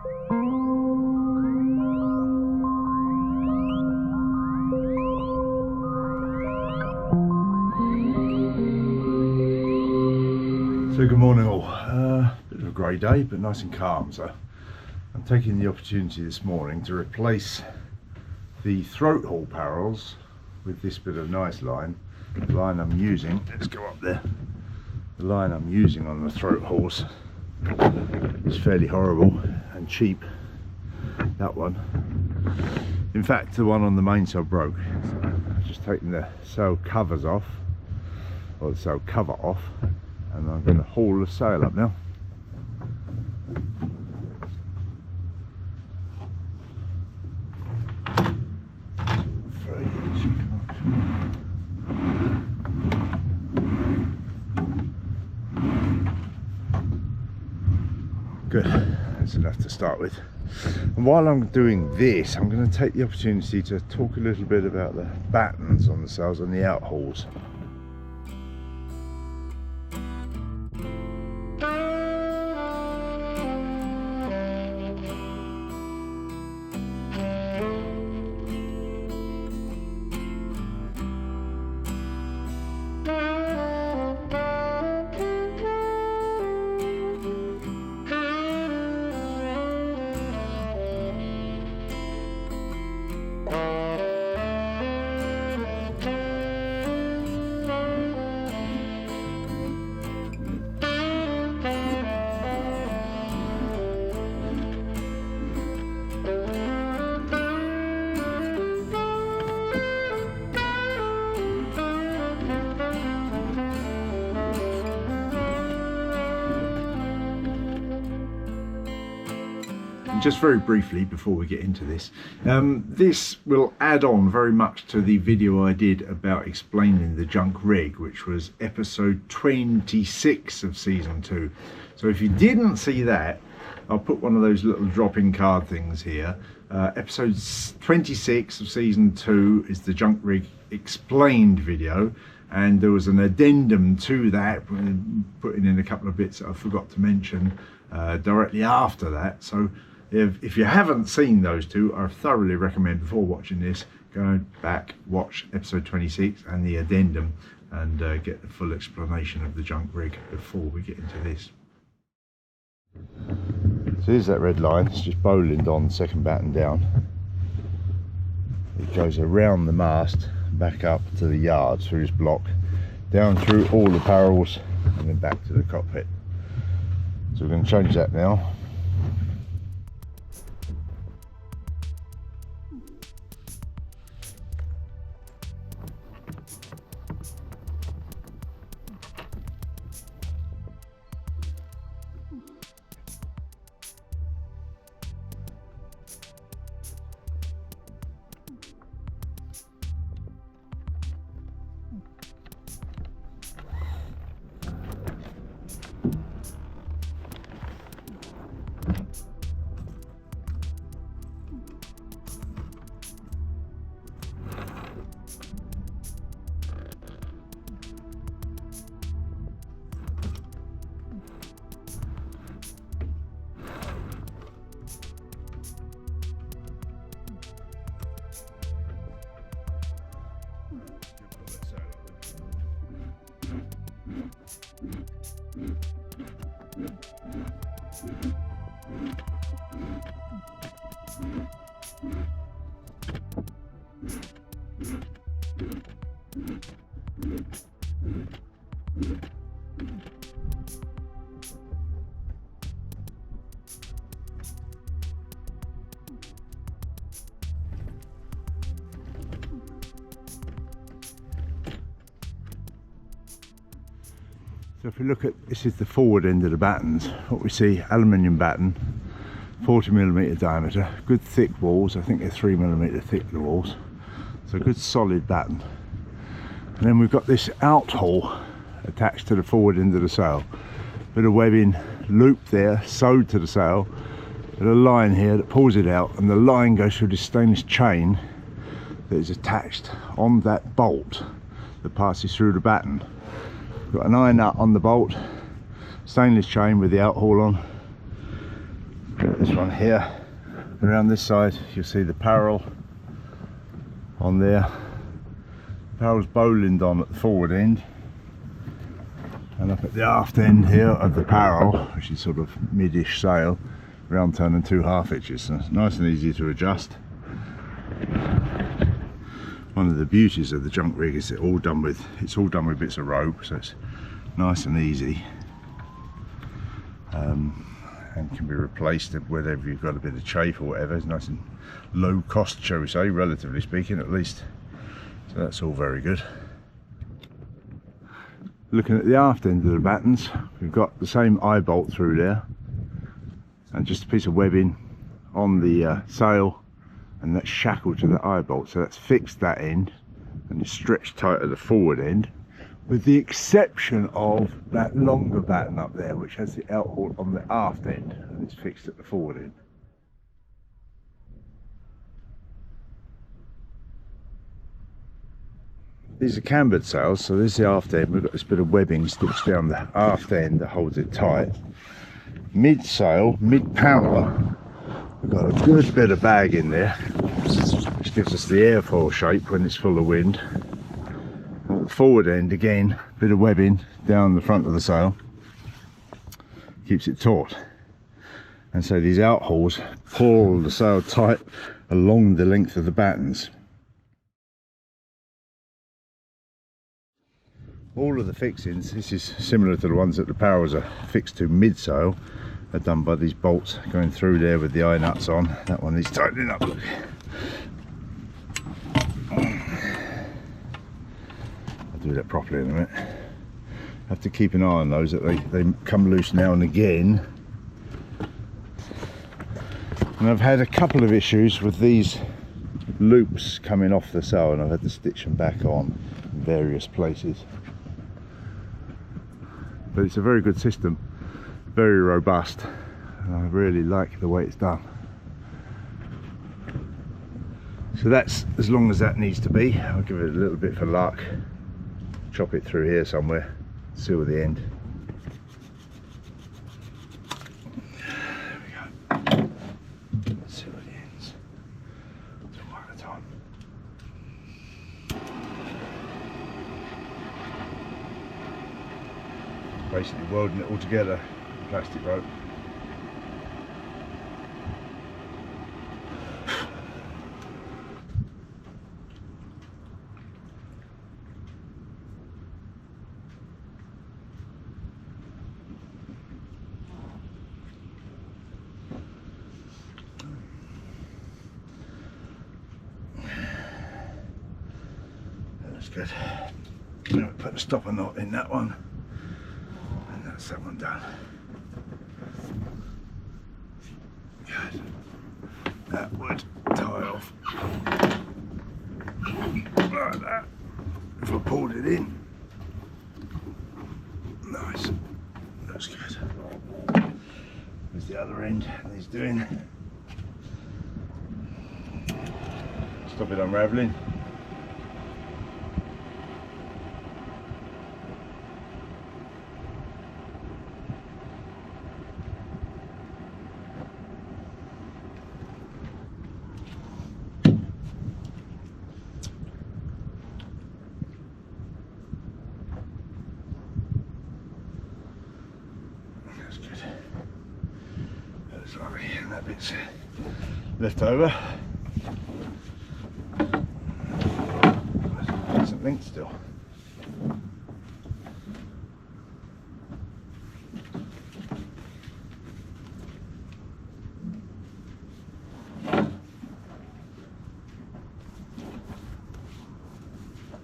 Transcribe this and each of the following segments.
So good morning all. Bit of a grey day but nice and calm, so I'm taking the opportunity this morning to replace the throat haul parrels with this bit of nice line. The line I'm using, let's go up there, the line I'm using on the throat hauls is fairly horrible and cheap, that one. In fact the one on the mainsail broke, so I've just taken the sail covers off, or the sail cover off, and I'm going to haul the sail up now. Good, that's enough to start with. And while I'm doing this, I'm going to take the opportunity to talk a little bit about the battens on the sails and the outhauls. Just very briefly before we get into this, this will add on very much to the video I did about explaining the junk rig, which was episode 26 of season 2. So if you didn't see that, I'll put one of those little drop-in card things here. Episode 26 of season 2 is the junk rig explained video, and there was an addendum to that, putting in a couple of bits that I forgot to mention directly after that. So if you haven't seen those two, I thoroughly recommend before watching this, go back, watch episode 26 and the addendum, and get the full explanation of the junk rig before we get into this. So here's that red line, it's just bowlined on, second batten down. It goes around the mast, back up to the yard through this block, down through all the parrels, and then back to the cockpit. So we're going to change that now. So if we look at, this is the forward end of the battens, what we see, aluminium batten, 40mm diameter, good thick walls, I think they're 3mm thick, the walls, so good solid batten. And then we've got this outhaul attached to the forward end of the sail, bit of webbing loop there, sewed to the sail, with a line here that pulls it out, and the line goes through this stainless chain that is attached on that bolt that passes through the batten. Got an iron nut on the bolt, stainless chain with the outhaul on. this one here. Around this side you'll see the parrel on there. The parrel's bowlined on at the forward end, and up at the aft end here of the parrel, which is sort of mid-ish sail, round turn and 2 half hitches, so it's nice and easy to adjust. One of the beauties of the junk rig is it's all done with bits of rope, so it's nice and easy, and can be replaced whenever you've got a bit of chafe or whatever. It's nice and low cost, shall we say, relatively speaking, at least. So that's all very good. Looking at the aft end of the battens, we've got the same eye bolt through there, and just a piece of webbing on the sail, and that's shackled to the eye bolt, so that's fixed that end, and it's stretched tight at the forward end, with the exception of that longer batten up there, which has the outhaul on the aft end, and it's fixed at the forward end. These are cambered sails, so this is the aft end. We've got this bit of webbing stitched down the aft end that holds it tight. Mid sail, mid power, we've got a good bit of bag in there, which gives us the airfoil shape when it's full of wind. At the forward end, again, a bit of webbing down the front of the sail, keeps it taut. And so these outhauls pull the sail tight along the length of the battens. All of the fixings, this is similar to the ones that the parrels are fixed to mid-sail, are done by these bolts going through there with the eye nuts on. That one needs tightening up. I'll do that properly in a minute. Have to keep an eye on those, that they come loose now and again. And I've had a couple of issues with these loops coming off the sail, and I've had to stitch them back on in various places. But it's a very good system, very robust, and I really like the way it's done. So that's as long as that needs to be. I'll give it a little bit for luck, chop it through here somewhere, seal the end. There we go. Seal the ends. One at a time. Basically welding it all together, plastic rope. That's good. Now we put a stopper knot in that one. That's that one done. Good. That would tie off like that if I pulled it in. Nice. That's good. There's the other end that he's doing. Stop it unravelling. And that bit's left over. There's a decent length still.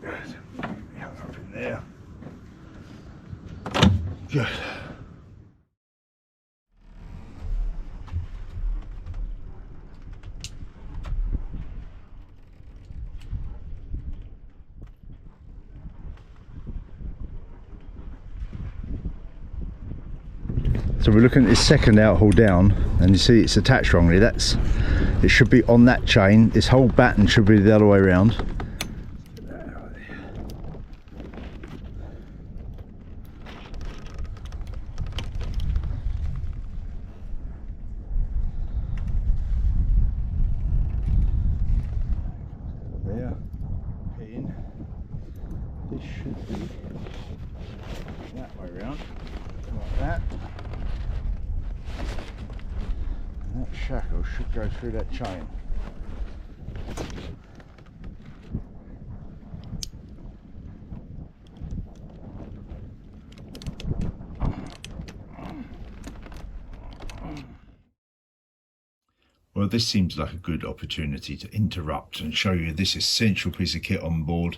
Good. Up in there. Good. So we're looking at this second outhaul down, and you see it's attached wrongly. It should be on that chain. This whole batten should be the other way around. shackle should go through that chain. Well, this seems like a good opportunity to interrupt and show you this essential piece of kit on board,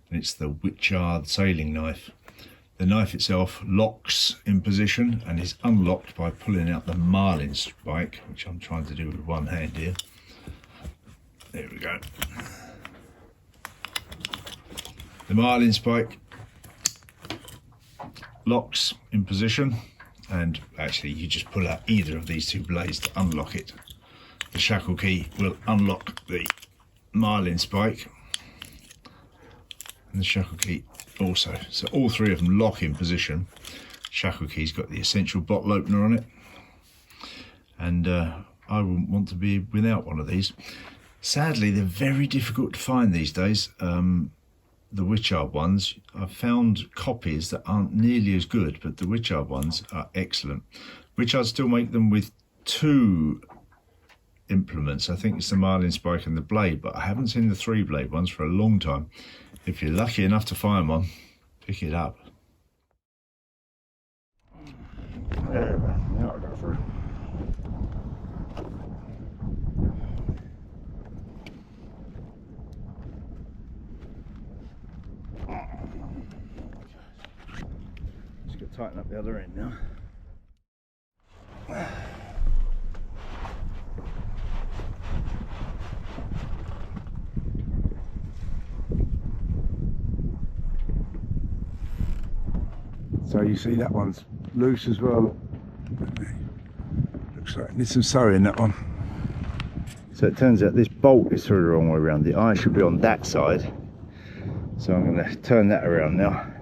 and it's the Witchard sailing knife. The knife itself locks in position and is unlocked by pulling out the marlin spike, which I'm trying to do with one hand here. There we go. The marlin spike locks in position, and actually you just pull out either of these two blades to unlock it. The shackle key will unlock the marlin spike, and the shackle key also. So all three of them lock in position. Shackle key's got the essential bottle opener on it, and I wouldn't want to be without one of these. Sadly, they're very difficult to find these days. The Witchard ones, I've found copies that aren't nearly as good, but the Witchard ones are excellent. Witchard still make them with two implements. I think it's the marlin spike and the blade, but I haven't seen the 3-blade ones for a long time. If you're lucky enough to find one, pick it up. There, now I'll go through. Just got to tighten up the other end now. So you see that one's loose as well. Looks like it needs some sewing, that one. So it turns out this bolt is through the wrong way around. The eye should be on that side. So I'm going to turn that around now.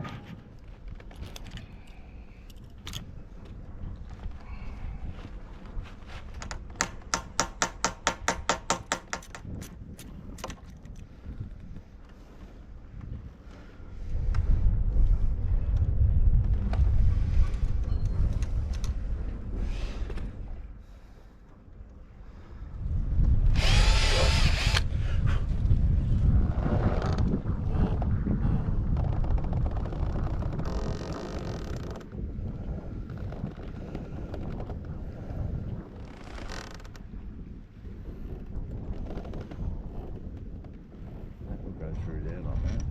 Through there like that,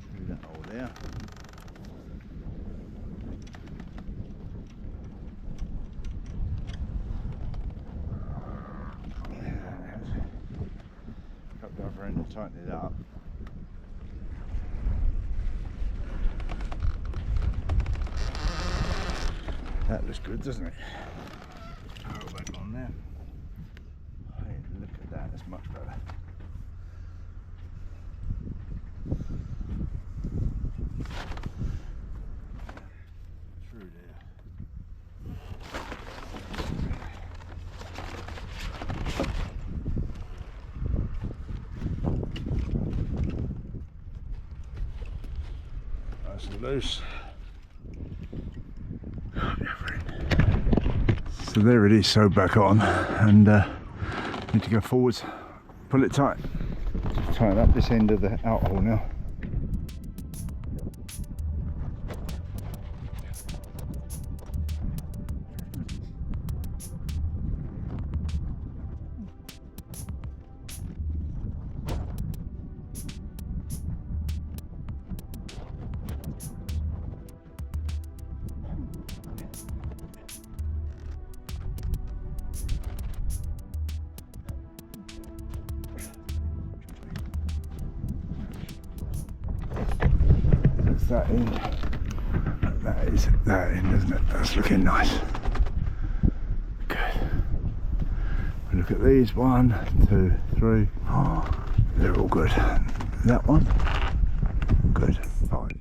through that hole there. Cut the other end and tighten it up. That looks good, doesn't it? Throw it back on there. Hey, look at that, that's much better. Loose. So there it is, sewed back on, and need to go forwards, pull it tight. Just tighten up this end of the outhole now. That end, that is that end, isn't it? That's looking nice. Good. We look at these, 1, 2, 3. Oh, they're all good. That one, good. Fine.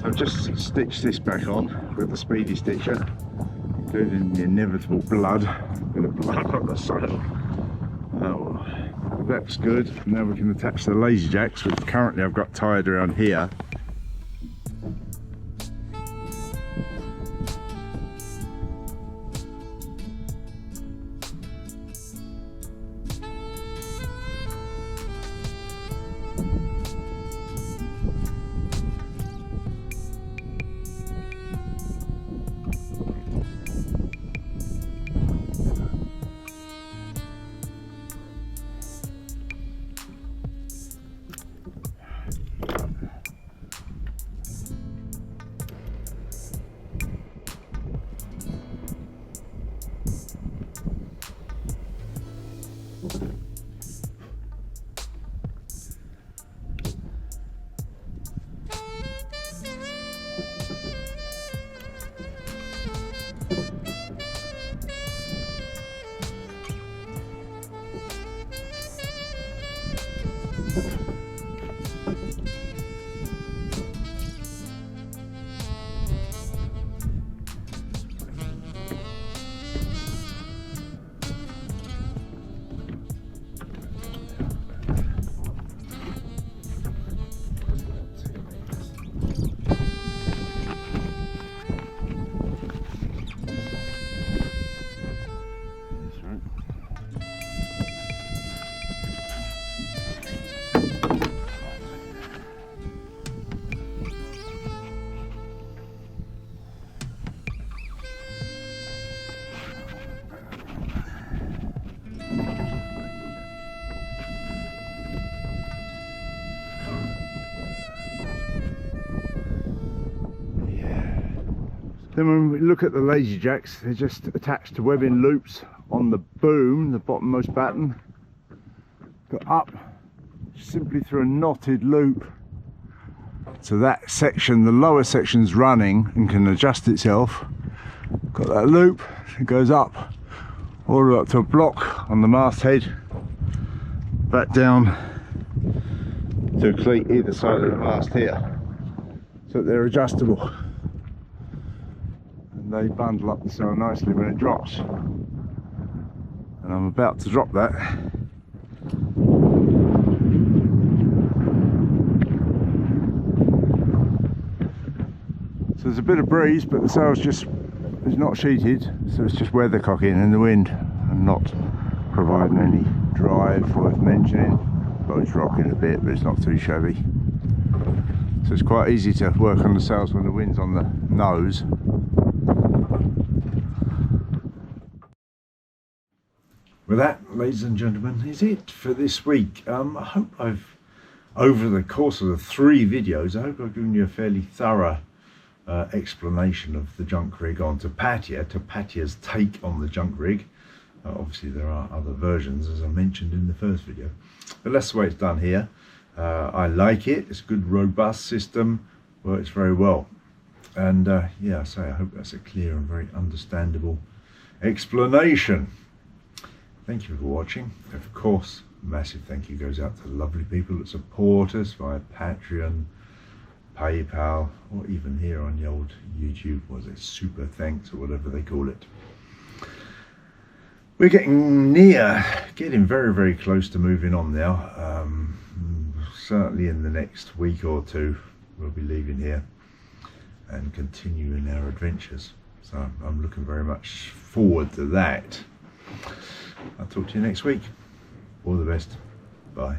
I've just stitched this back on with the speedy stitcher, including the inevitable blood, a bit of blood on the sail. Oh, that's good. Now we can attach the Lazyjacks, which currently I've got tied around here. Then when we look at the Lazyjacks, they're just attached to webbing loops on the boom, the bottommost batten. Go up simply through a knotted loop. So that section, the lower section's running and can adjust itself. Got that loop, it goes up all the way up to a block on the masthead, back down to a cleat either side of the mast here. So they're adjustable. They bundle up the sail nicely when it drops, and I'm about to drop that. So there's a bit of breeze, but the sail's just is not sheeted, so it's just weathercocking in the wind and not providing any drive worth mentioning. But it's rocking a bit, but it's not too shabby. So it's quite easy to work on the sails when the wind's on the nose. Well, that, ladies and gentlemen, is it for this week. I hope I've, over the course of the 3 videos, I hope I've given you a fairly thorough explanation of the junk rig on Tapatya, Tapatya's take on the junk rig. Obviously there are other versions, as I mentioned in the first video, but that's the way it's done here. I like it. It's a good, robust system, works very well, and yeah, I hope that's a clear and very understandable explanation. Thank you for watching. Of course, massive thank you goes out to the lovely people that support us via Patreon, PayPal, or even here on the old YouTube, was it super thanks or whatever they call it. We're getting very, very close to moving on now. Certainly in the next week or two, we'll be leaving here and continuing our adventures. So I'm looking very much forward to that. I'll talk to you next week. All the best. Bye.